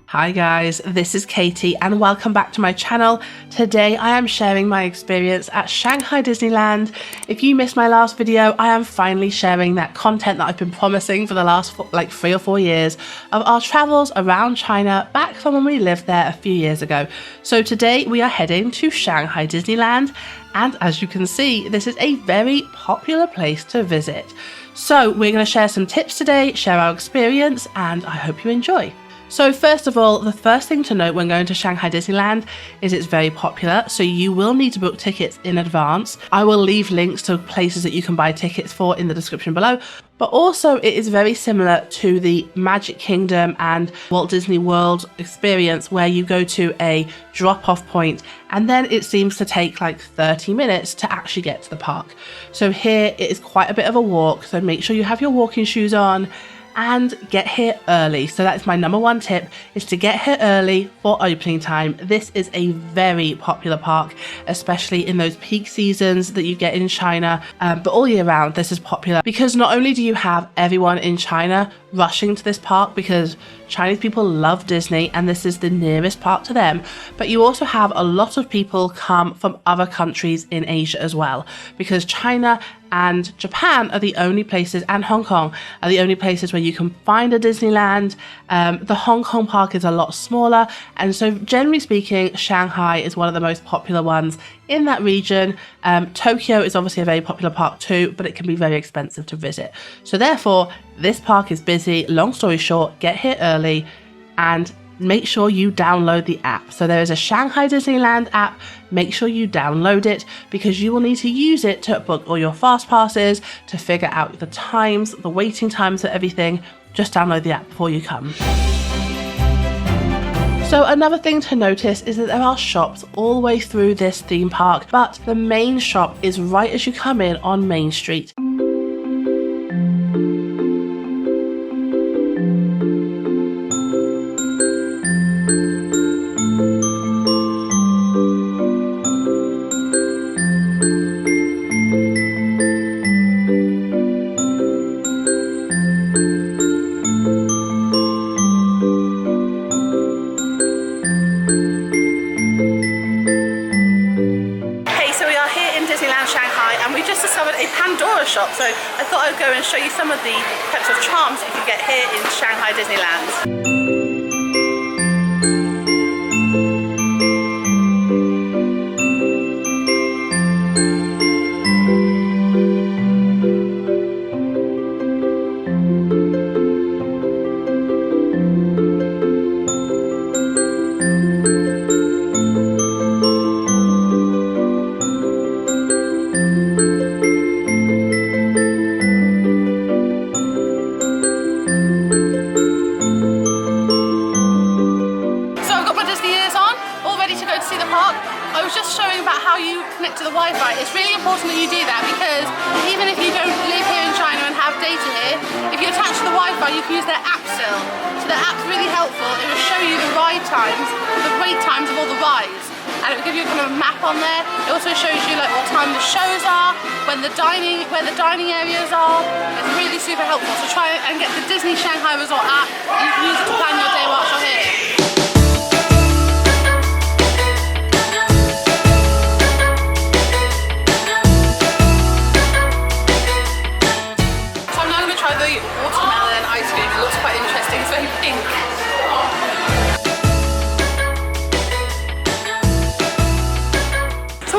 Hi guys, this is Katie and welcome back to my channel. Today I am sharing my experience at Shanghai Disneyland. If you missed my last video, I am finally sharing that content that I've been promising for the last 3 or 4 years of our travels around China back from when we lived there a few years ago. So today we are heading to Shanghai Disneyland, and as you can see, this is a very popular place to visit. So we're going to share some tips today, share our experience, and I hope you enjoy. So first of all, the first thing to note when going to Shanghai Disneyland is it's very popular, so you will need to book tickets in advance. I will leave links to places that you can buy tickets for in the description below, but also it is very similar to the Magic Kingdom and Walt Disney World experience where you go to a drop-off point and then it seems to take like 30 minutes to actually get to the park. So here it is quite a bit of a walk, so make sure you have your walking shoes on and get here early. So that's my number one tip, is to get here early for opening time. This is a very popular park, especially in those peak seasons that you get in China, but all year round this is popular because not only do you have everyone in China rushing to this park because Chinese people love Disney and this is the nearest park to them, but you also have a lot of people come from other countries in Asia as well, because China and Japan are the only places, and Hong Kong are the only places where you can find a Disneyland. The Hong Kong park is a lot smaller, and so generally speaking, Shanghai is one of the most popular ones in that region. Tokyo is obviously a very popular park too, but it can be very expensive to visit. So therefore, this park is busy. Long story short, get here early and make sure you download the app. So there is a Shanghai Disneyland app. Make sure you download it because you will need to use it to book all your fast passes, to figure out the times, the waiting times for everything. Just download the app before you come. So another thing to notice is that there are shops all the way through this theme park, but the main shop is right as you come in on Main Street. Pandora shop, so I thought I'd go and show you some of the types of charms you can get here in Shanghai Disneyland. To the Wi-Fi. It's really important that you do that because even if you don't live here in China and have data here, if you attach to the Wi-Fi you can use their app still. So the app's really helpful. It will show you the ride times, the wait times of all the rides, and it will give you a kind of map on there. It also shows you like what time the shows are, where the dining areas are. It's really super helpful. So try and get the Disney Shanghai Resort app and you can use it to plan your day whilst you're here.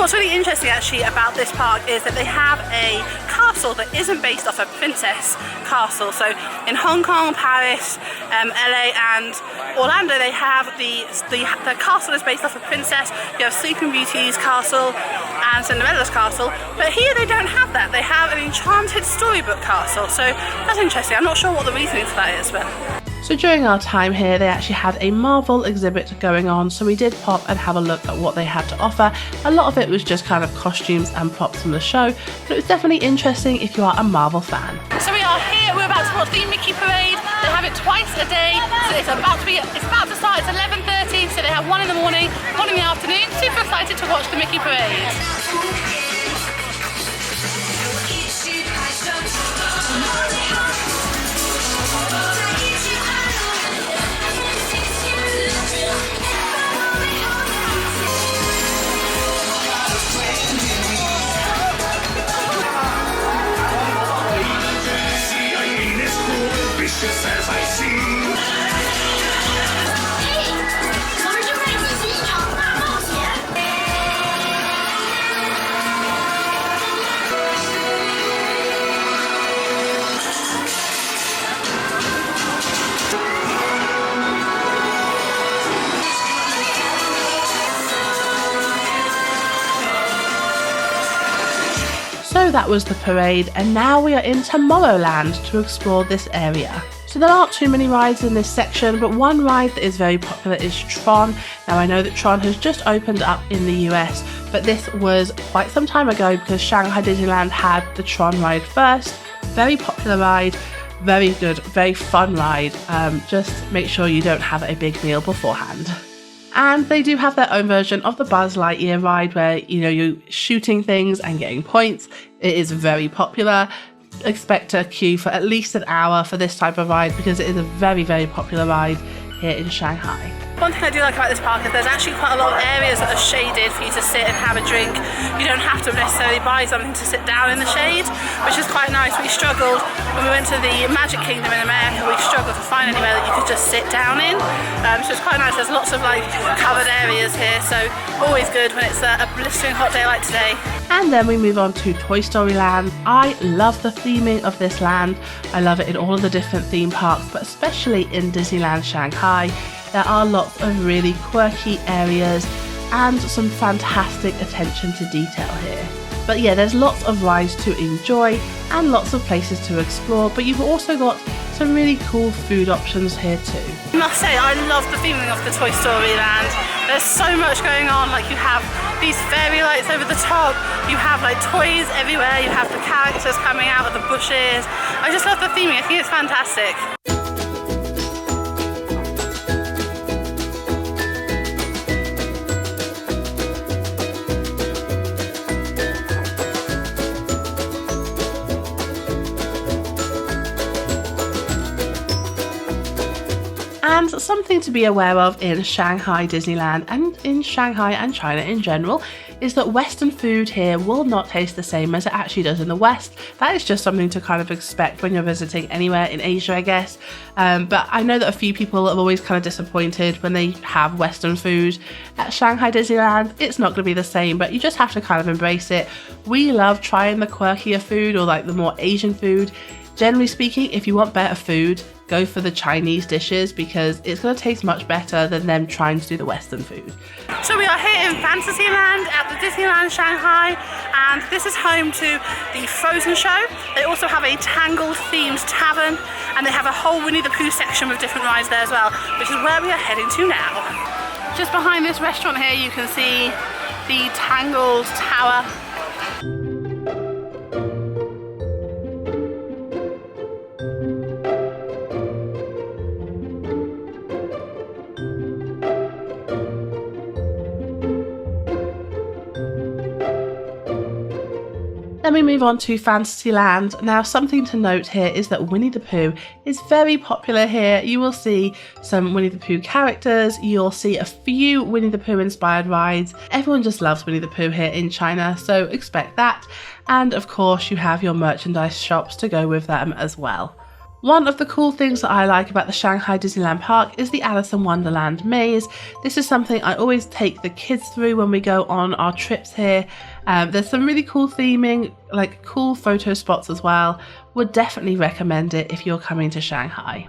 What's really interesting actually about this park is that they have a castle that isn't based off a princess castle. So in Hong Kong, Paris, LA and Orlando they have the castle is based off a princess. You have Sleeping Beauty's castle and Cinderella's castle, but here they don't have that. They have an enchanted storybook castle, so that's interesting. I'm not sure what the reasoning for that is, but... So during our time here, they actually had a Marvel exhibit going on, so we did pop and have a look at what they had to offer. A lot of it was just kind of costumes and props from the show, but it was definitely interesting if you are a Marvel fan. So we are here, we're about to watch the Mickey Parade. They have it twice a day, so it's about to start, it's 11:30, so they have one in the morning, one in the afternoon. Super excited to watch the Mickey Parade. So that was the parade, and now we are in Tomorrowland to explore this area. So there aren't too many rides in this section, but one ride that is very popular is Tron. Now I know that Tron has just opened up in the US, but this was quite some time ago because Shanghai Disneyland had the Tron ride first. Very popular ride, very good, very fun ride. Just make sure you don't have a big meal beforehand. And they do have their own version of the Buzz Lightyear ride where, you know, you're shooting things and getting points. It is very popular. Expect a queue for at least an hour for this type of ride because it is a very, very popular ride here in Shanghai. One thing I do like about this park is there's actually quite a lot of areas that are shaded for you to sit and have a drink. You don't have to necessarily buy something to sit down in the shade, which is quite nice. We struggled when we went to the Magic Kingdom in America, we struggled to find anywhere that you could just sit down in. So it's quite nice. There's lots of like covered areas here, so always good when it's a blistering hot day like today. And then we move on to Toy Story Land. I love the theming of this land. I love it in all of the different theme parks, but especially in Disneyland Shanghai. There are lots of really quirky areas and some fantastic attention to detail here. But yeah, there's lots of rides to enjoy and lots of places to explore, but you've also got some really cool food options here too. I must say, I love the theming of the Toy Story Land. There's so much going on, like you have these fairy lights over the top, you have like toys everywhere, you have the characters coming out of the bushes. I just love the theming, I think it's fantastic. And something to be aware of in Shanghai Disneyland and in Shanghai and China in general is that Western food here will not taste the same as it actually does in the West. That is just something to kind of expect when you're visiting anywhere in Asia, I guess. But I know that a few people are always kind of disappointed when they have Western food at Shanghai Disneyland. It's not going to be the same, but you just have to kind of embrace it. We love trying the quirkier food or like the more Asian food. Generally speaking, if you want better food, go for the Chinese dishes because it's going to taste much better than them trying to do the Western food. So we are here in Fantasyland at the Disneyland Shanghai, and this is home to the Frozen show. They also have a Tangled themed tavern, and they have a whole Winnie the Pooh section with different rides there as well, which is where we are heading to now. Just behind this restaurant here you can see the Tangled Tower. Then we move on to Fantasyland. Now, something to note here is that Winnie the Pooh is very popular here. You will see some Winnie the Pooh characters, you'll see a few Winnie the Pooh inspired rides. Everyone just loves Winnie the Pooh here in China, so expect that. And of course, you have your merchandise shops to go with them as well. One of the cool things that I like about the Shanghai Disneyland Park is the Alice in Wonderland maze. This is something I always take the kids through when we go on our trips here. There's some really cool theming, like cool photo spots as well. Would definitely recommend it if you're coming to Shanghai.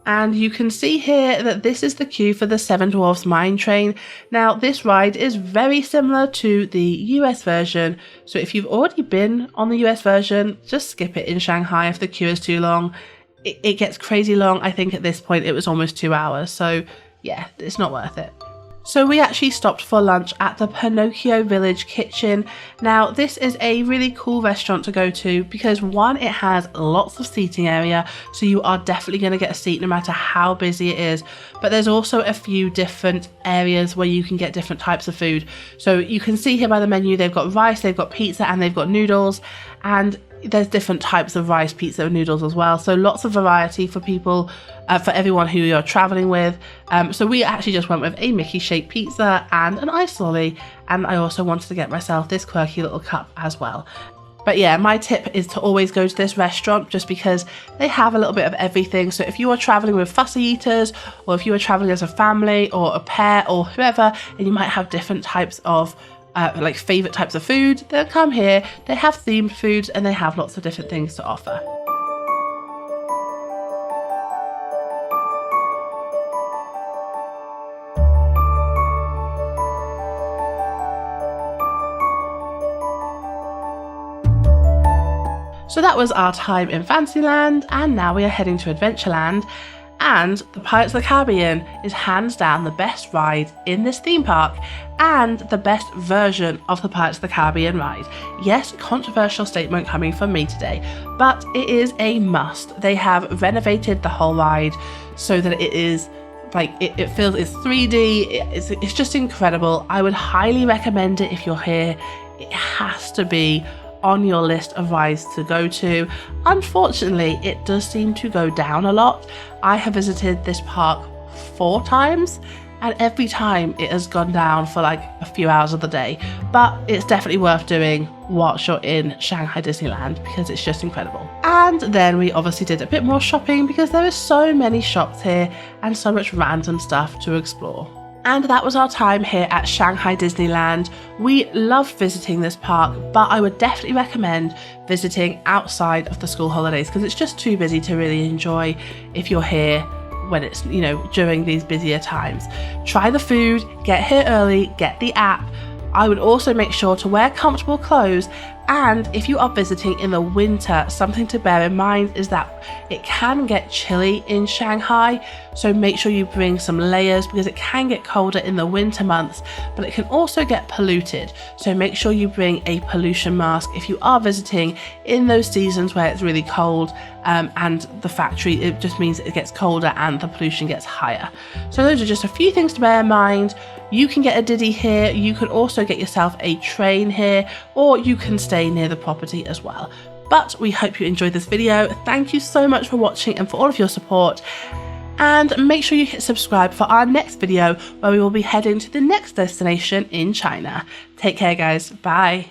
And you can see here that this is the queue for the Seven Dwarfs Mine Train. Now, this ride is very similar to the US version, so if you've already been on the US version, just skip it in Shanghai if the queue is too long. It gets crazy long. I think at this point it was almost 2 hours, so yeah, it's not worth it. So we actually stopped for lunch at the Pinocchio Village Kitchen. Now, this is a really cool restaurant to go to because one, it has lots of seating area, so you are definitely going to get a seat no matter how busy it is. But there's also a few different areas where you can get different types of food. So you can see here by the menu, they've got rice, they've got pizza, and they've got noodles. And there's different types of rice, pizza, and noodles as well. So lots of variety for people, for everyone who you're traveling with. So we actually just went with a Mickey-shaped pizza and an ice lolly. And I also wanted to get myself this quirky little cup as well. But yeah, my tip is to always go to this restaurant just because they have a little bit of everything. So if you are traveling with fussy eaters, or if you are traveling as a family or a pair or whoever, and you might have different types of like favorite types of food, they'll come here. They have themed foods and they have lots of different things to offer. So that was our time in Fantasyland, and now we are heading to Adventureland. And the Pirates of the Caribbean is hands down the best ride in this theme park and the best version of the Pirates of the Caribbean ride. Yes, controversial statement coming from me today, but it is a must. They have renovated the whole ride so that it is like it feels it's 3D. It's just incredible. I would highly recommend it if you're here. It has to be on your list of rides to go to. Unfortunately, it does seem to go down a lot. I have visited this park 4 times, and every time it has gone down for like a few hours of the day, but it's definitely worth doing whilst you're in Shanghai Disneyland because it's just incredible. And then we obviously did a bit more shopping because there is so many shops here and so much random stuff to explore. And that was our time here at Shanghai Disneyland. We love visiting this park, but I would definitely recommend visiting outside of the school holidays because it's just too busy to really enjoy if you're here when it's, you know, during these busier times. Try the food, get here early, get the app. I would also make sure to wear comfortable clothes, and if you are visiting in the winter, something to bear in mind is that it can get chilly in Shanghai, so make sure you bring some layers because it can get colder in the winter months, but it can also get polluted, so make sure you bring a pollution mask if you are visiting in those seasons where it's really cold, and the factory, it just means it gets colder and the pollution gets higher. So those are just a few things to bear in mind. You can get a Didi here, you can also get yourself a train here, or you can stay near the property as well. But we hope you enjoyed this video. Thank you so much for watching and for all of your support. And make sure you hit subscribe for our next video where we will be heading to the next destination in China. Take care guys, bye.